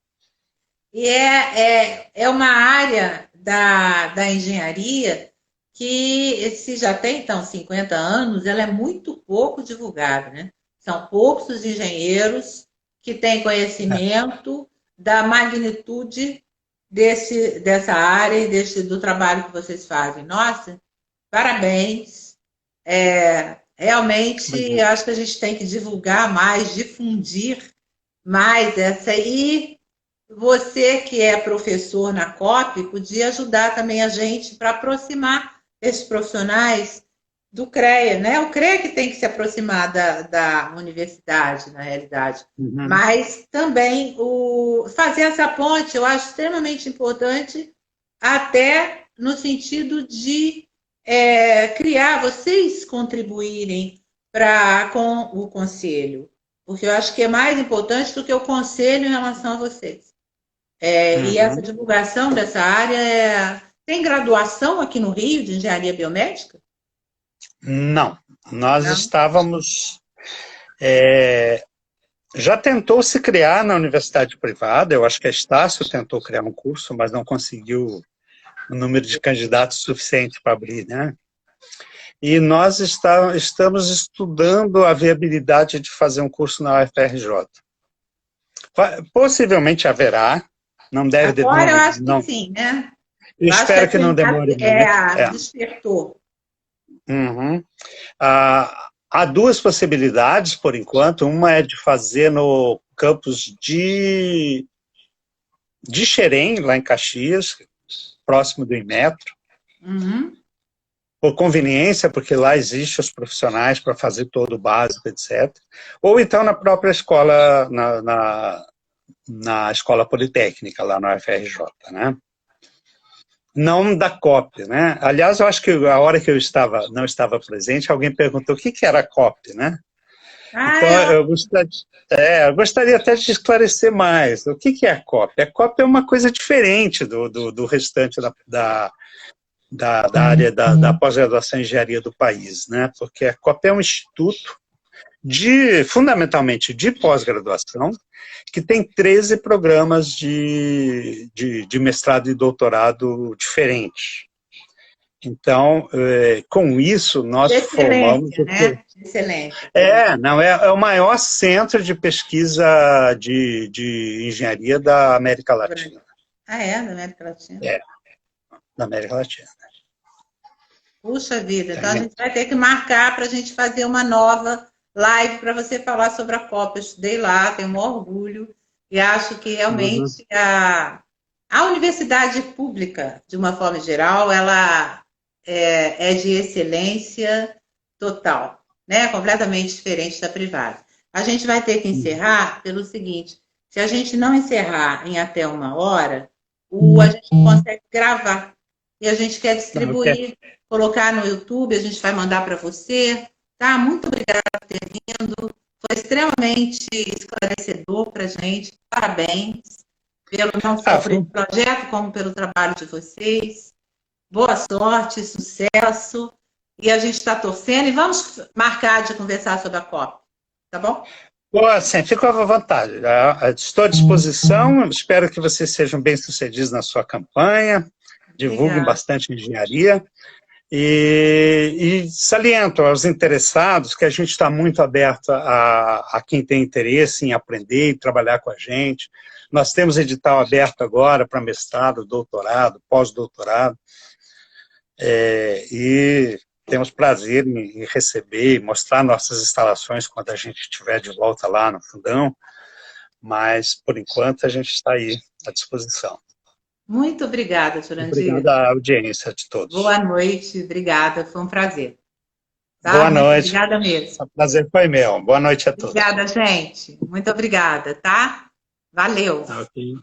E é uma área da engenharia que, se já tem, então, 50 anos, ela é muito pouco divulgada, né? São poucos os engenheiros que têm conhecimento da magnitude dessa área e do trabalho que vocês fazem. Nossa, parabéns. Realmente, acho que a gente tem que divulgar mais, difundir mais essa aí. Você que é professor na COP, podia ajudar também a gente para aproximar esses profissionais do CREA, né? O CREA que tem que se aproximar da universidade, na realidade. Uhum. Mas também fazer essa ponte, eu acho extremamente importante, até no sentido de criar, vocês contribuírem com o conselho. Porque eu acho que é mais importante do que o conselho em relação a vocês. E essa Uhum. divulgação dessa área tem graduação aqui no Rio de engenharia biomédica? Não, nós Não. estávamos. Já tentou se criar na universidade privada, eu acho que a Estácio tentou criar um curso, mas não conseguiu o número de candidatos suficiente para abrir, né? E nós estamos estudando a viabilidade de fazer um curso na UFRJ. Possivelmente haverá, não deve, Agora eu acho que não, sim, né? eu Eu acho que espero que não demore muito. despertou. Uhum. Há duas possibilidades, por enquanto. Uma é de fazer no campus de Xerém, lá em Caxias, próximo do Inmetro, Uhum. por conveniência, porque lá existem os profissionais para fazer todo o básico, etc. Ou então na própria escola, na escola politécnica, lá na UFRJ, né? Não da COP, né? Aliás, eu acho que a hora que eu não estava presente, alguém perguntou o que era a COP, né? Então, eu gostaria até de esclarecer mais. O que é a COP? A COP é uma coisa diferente do restante da área da pós-graduação em engenharia do país, né? Porque a COP é um instituto fundamentalmente de pós-graduação, que tem 13 programas de mestrado e doutorado diferentes. Então, com isso, nós formamos... Excelência, né? Excelência. Não, é o maior centro de pesquisa de engenharia da América Latina. Da América Latina. Da América Latina. Puxa vida, então a gente vai ter que marcar para a gente fazer uma nova live para você falar sobre a Copa. Eu estudei lá, tenho um orgulho e acho que realmente a A universidade pública, de uma forma geral, ela é de excelência total, né? Completamente diferente da privada. A gente vai ter que encerrar pelo seguinte: se a gente não encerrar em até 1 hora, a gente consegue gravar. E a gente quer Ok. distribuir, colocar no YouTube, a gente vai mandar para você. Tá? Muito obrigada por ter vindo. Foi extremamente esclarecedor para a gente. Parabéns pelo não só Ah, por esse projeto, como pelo trabalho de vocês. Boa sorte, sucesso. E a gente está torcendo e vamos marcar de conversar sobre a COP, tá bom? assim, fico à vontade. Estou à disposição. Espero que vocês sejam bem-sucedidos na sua campanha. Divulguem Obrigada. bastante engenharia. E saliento aos interessados que a gente está muito aberto a quem tem interesse em aprender e trabalhar com a gente. Nós temos edital aberto agora para mestrado, doutorado, pós-doutorado, e temos prazer em receber e mostrar nossas instalações quando a gente estiver de volta lá no Fundão, mas, por enquanto, a gente está aí à disposição. Muito obrigada, Jurandir. Obrigado à audiência de todos. Boa noite, obrigada, foi um prazer. Tá? Boa Muito noite. obrigada mesmo. O prazer foi meu. Boa noite a todos. Obrigada, gente. Muito obrigada, tá? Valeu. Ok.